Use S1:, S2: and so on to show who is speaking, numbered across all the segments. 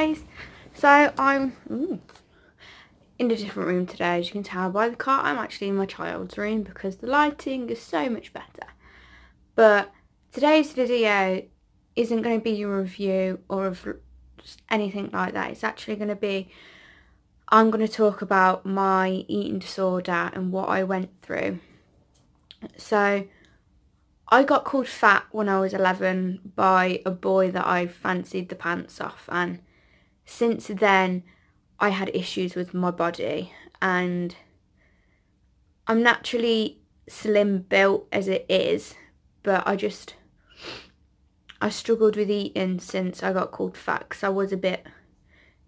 S1: guys, so I'm in a different room today. As you can tell by the car, I'm actually in my child's room because the lighting is so much better. But today's video isn't going to be a review or of anything like that. It's actually going to be, I'm going to talk about my eating disorder and what I went through. So I got called fat when I was 11 by a boy that I fancied the pants off, and since then I had issues with my body, and I'm naturally slim built as it is, but I struggled with eating since I got called fat because I was a bit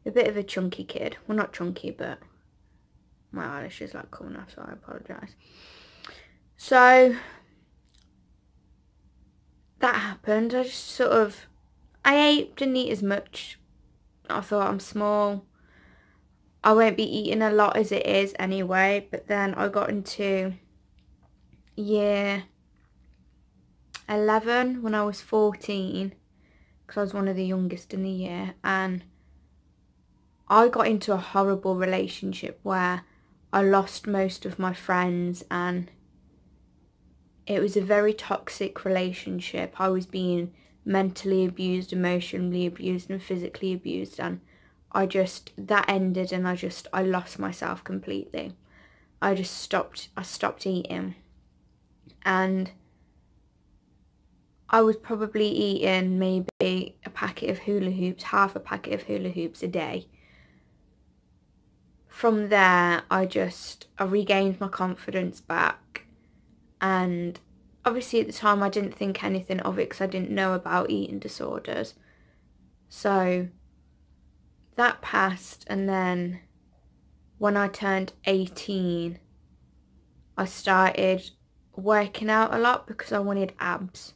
S1: of a chunky kid. Well, not chunky, but my eyelashes like coming off, so I apologise. So that happened. I just didn't eat as much. I thought, I'm small, I won't be eating a lot as it is anyway. But then I got into year 11 when I was 14, because I was one of the youngest in the year, and I got into a horrible relationship where I lost most of my friends, and it was a very toxic relationship. I was being mentally abused, emotionally abused and physically abused, and that ended, and I lost myself completely. I stopped eating, and I was probably eating maybe a packet of hula hoops, half a packet of hula hoops a day. From there, I regained my confidence back, and obviously at the time I didn't think anything of it because I didn't know about eating disorders. So that passed, and then when I turned 18, I started working out a lot because I wanted abs.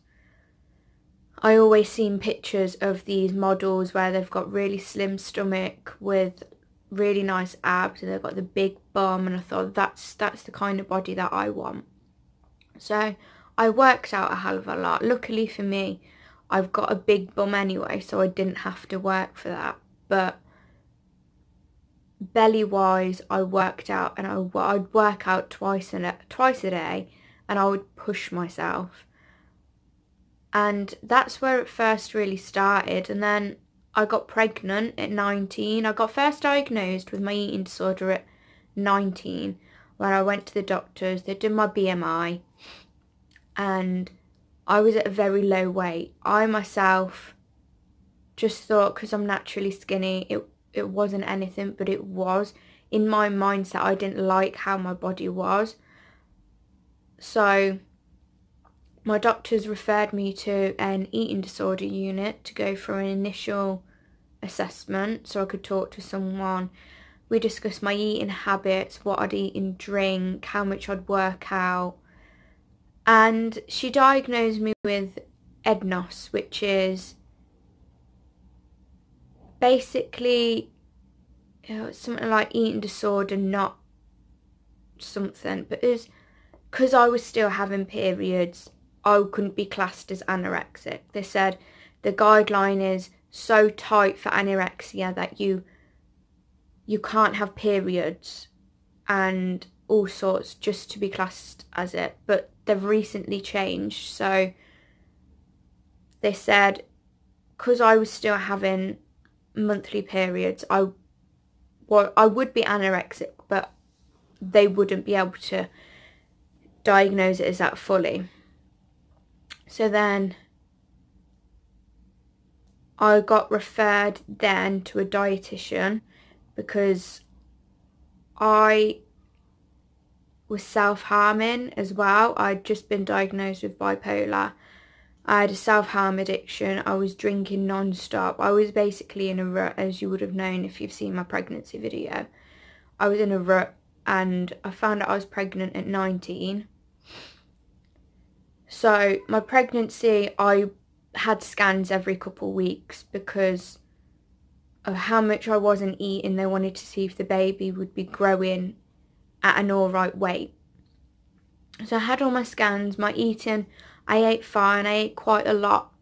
S1: I always seen pictures of these models where they've got really slim stomach with really nice abs, and they've got the big bum, and I thought that's the kind of body that I want. So I worked out a hell of a lot. Luckily for me, I've got a big bum anyway, so I didn't have to work for that. But belly wise, I worked out, and I'd work out twice a day, and I would push myself. And that's where it first really started. And then I got pregnant at 19. I got first diagnosed with my eating disorder at 19 when I went to the doctors. They did my BMI, and I was at a very low weight. I myself just thought, because I'm naturally skinny, it wasn't anything, but it was. In my mindset, I didn't like how my body was. So my doctors referred me to an eating disorder unit to go for an initial assessment so I could talk to someone. We discussed my eating habits, what I'd eat and drink, how much I'd work out. And she diagnosed me with EDNOS, which is basically something like eating disorder, not something. But because I was still having periods, I couldn't be classed as anorexic. They said the guideline is so tight for anorexia that you can't have periods and all sorts just to be classed as it. But they've recently changed, so they said because I was still having monthly periods, I would be anorexic, but they wouldn't be able to diagnose it as that fully. So then I got referred then to a dietitian because I was self-harming as well. I'd just been diagnosed with bipolar. I had a self-harm addiction. I was drinking non-stop. I was basically in a rut, as you would have known if you've seen my pregnancy video. I was in a rut, and I found out I was pregnant at 19. So my pregnancy, I had scans every couple of weeks because of how much I wasn't eating. They wanted to see if the baby would be growing at an alright weight. So I had all my scans, my eating. I ate fine. I ate quite a lot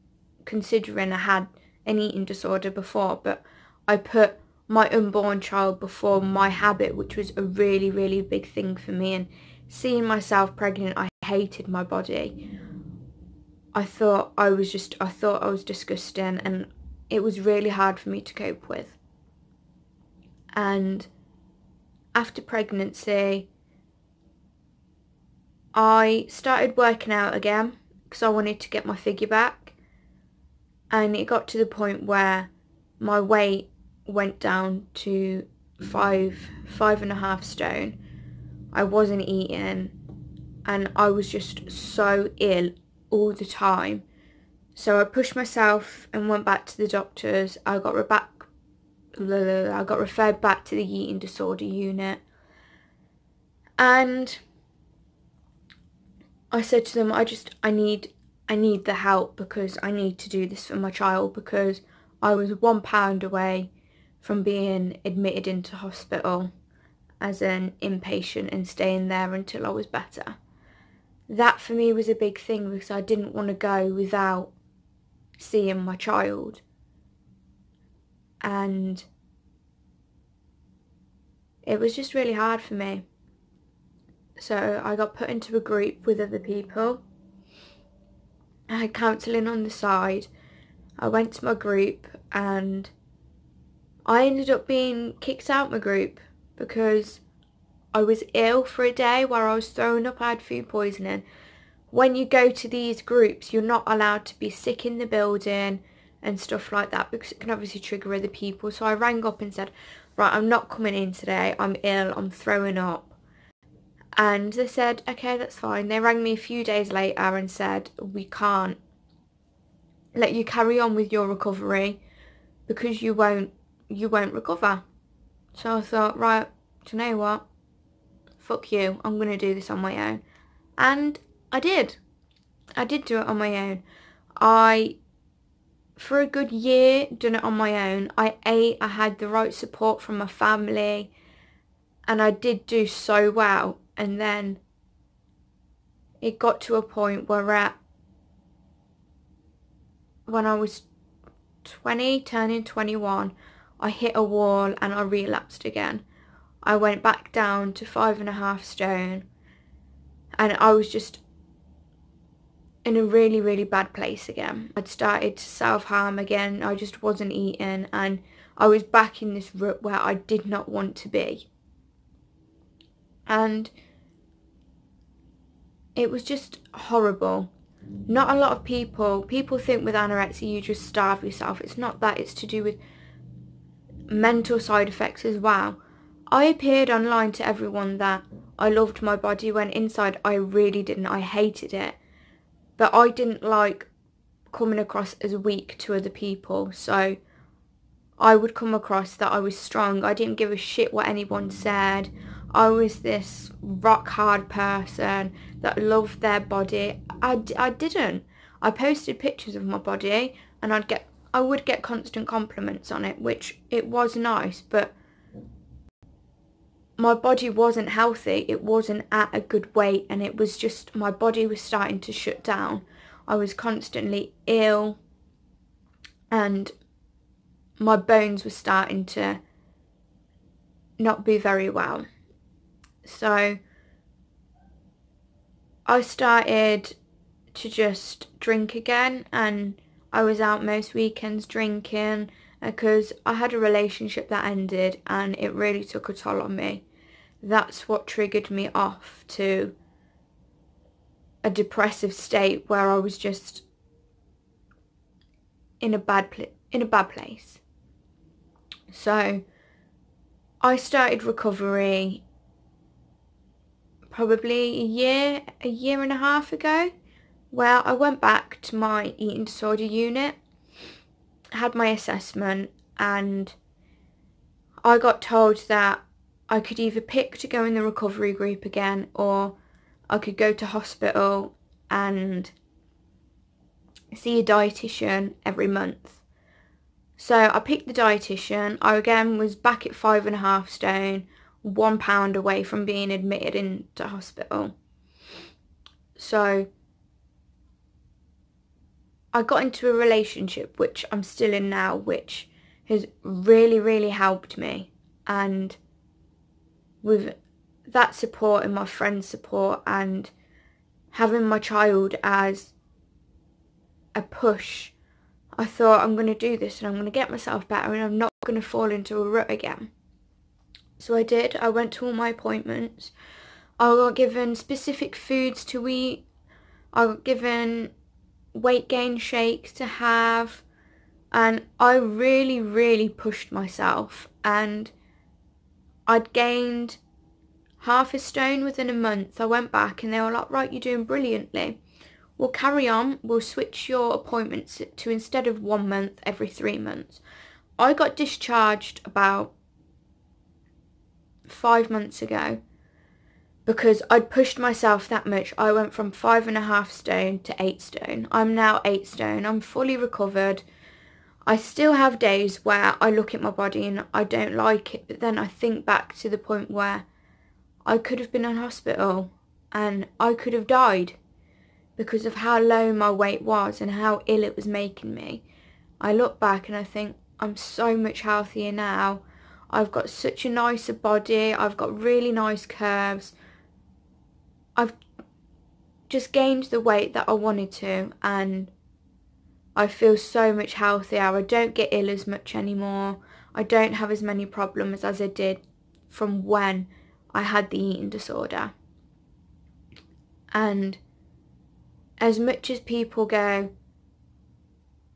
S1: considering I had an eating disorder before, but I put my unborn child before my habit, which was a really, really big thing for me. And seeing myself pregnant, I hated my body. I thought I was disgusting, and it was really hard for me to cope with. And after pregnancy, I started working out again because I wanted to get my figure back. And it got to the point where my weight went down to 5.5 stone. I wasn't eating, and I was just so ill all the time. So I pushed myself and went back to the doctors. I got referred back to the eating disorder unit, and I said to them, I need the help, because I need to do this for my child, because I was 1 pound away from being admitted into hospital as an inpatient and staying there until I was better. That for me was a big thing, because I didn't want to go without seeing my child. And it was just really hard for me. So I got put into a group with other people. I had counselling on the side. I went to my group, and I ended up being kicked out of my group because I was ill for a day where I was throwing up. I had food poisoning. When you go to these groups, you're not allowed to be sick in the building and stuff like that, because it can obviously trigger other people. So I rang up and said, right, I'm not coming in today. I'm ill. I'm throwing up. And they said, okay, that's fine. They rang me a few days later and said, we can't let you carry on with your recovery because you won't recover. So I thought, right, do you know what? Fuck you. I'm going to do this on my own. And I did. I did do it on my own. For a good year, done it on my own. I ate, I had the right support from my family, and I did do so well. And then it got to a point where when I was 20, turning 21, I hit a wall and I relapsed again. I went back down to 5.5 stone, and I was just in a really, really bad place again. I'd started to self-harm again. I just wasn't eating, and I was back in this rut where I did not want to be. And it was just horrible. Not a lot of people think with anorexia you just starve yourself. It's not that. It's to do with mental side effects as well. I appeared online to everyone that I loved my body, when inside I really didn't. I hated it. But I didn't like coming across as weak to other people. So I would come across that I was strong. I didn't give a shit what anyone said. I was this rock hard person that loved their body. I didn't. I posted pictures of my body, and I would get constant compliments on it, which it was nice, but my body wasn't healthy. It wasn't at a good weight, and it was just, my body was starting to shut down. I was constantly ill, and my bones were starting to not be very well. So I started to just drink again, and I was out most weekends drinking because I had a relationship that ended, and it really took a toll on me. That's what triggered me off to a depressive state where I was just in a bad place. So I started recovery probably a year and a half ago, where I went back to my eating disorder unit, had my assessment, and I got told that I could either pick to go in the recovery group again, or I could go to hospital and see a dietitian every month. So I picked the dietitian. I again was back at 5.5 stone, 1 pound away from being admitted into hospital. So I got into a relationship, which I'm still in now, which has really, really helped me. And with that support and my friends' support and having my child as a push, I thought, I'm going to do this and I'm going to get myself better and I'm not going to fall into a rut again. So I did. I went to all my appointments. I got given specific foods to eat. I got given weight gain shakes to have. And I really, really pushed myself. And I'd gained half a stone within a month. I went back and they were like, right, you're doing brilliantly. We'll carry on. We'll switch your appointments to, instead of 1 month, every 3 months. I got discharged about 5 months ago because I'd pushed myself that much. I went from 5.5 stone to 8 stone. I'm now 8 stone. I'm fully recovered. I still have days where I look at my body and I don't like it, but then I think back to the point where I could have been in hospital and I could have died because of how low my weight was and how ill it was making me. I look back and I think I'm so much healthier now. I've got such a nicer body. I've got really nice curves. I've just gained the weight that I wanted to and I feel so much healthier. I don't get ill as much anymore. I don't have as many problems as I did from when I had the eating disorder. And as much as people go,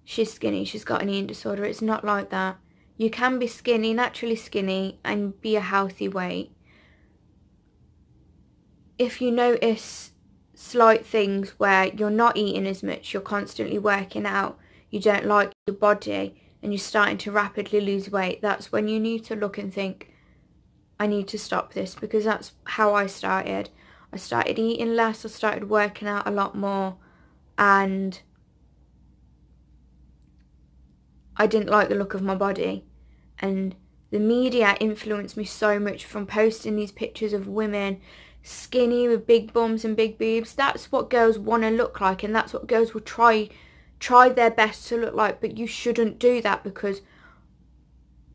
S1: she's skinny, she's got an eating disorder, it's not like that. You can be skinny, naturally skinny, and be a healthy weight. If you notice slight things where you're not eating as much, you're constantly working out, you don't like your body, and you're starting to rapidly lose weight, that's when you need to look and think, I need to stop this, because that's how I started. I started eating less, I started working out a lot more, and I didn't like the look of my body. And the media influenced me so much from posting these pictures of women skinny with big bums and big boobs. That's what girls want to look like, and that's what girls will try their best to look like, but you shouldn't do that, because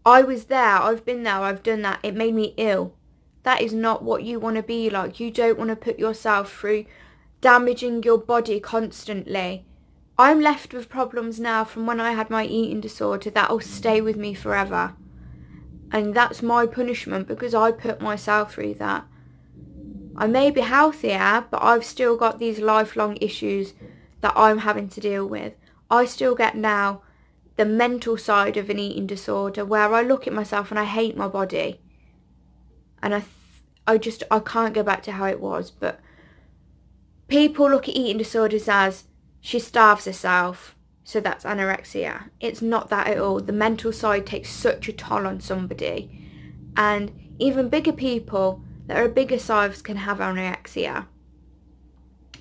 S1: I was there, I've been there, I've done that. It made me ill. That is not what you want to be like. You don't want to put yourself through damaging your body constantly. I'm left with problems now from when I had my eating disorder that'll stay with me forever. And that's my punishment, because I put myself through that. I may be healthier, but I've still got these lifelong issues that I'm having to deal with. I still get now the mental side of an eating disorder where I look at myself and I hate my body. And I can't go back to how it was. But people look at eating disorders as she starves herself, so that's anorexia. It's not that at all. The mental side takes such a toll on somebody. And even bigger people that are bigger sizes can have anorexia.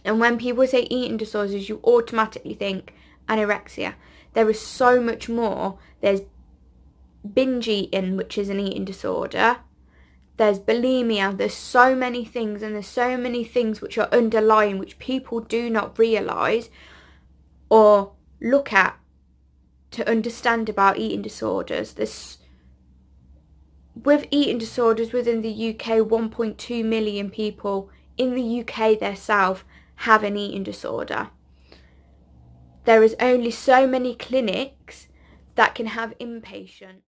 S1: And when people say eating disorders, you automatically think anorexia. There is so much more. There's binge eating, which is an eating disorder. There's bulimia. There's so many things, and there's so many things which are underlying, which people do not realise or look at to understand about eating disorders. With eating disorders within the UK, 1.2 million people in the UK themselves have an eating disorder. There is only so many clinics that can have inpatient.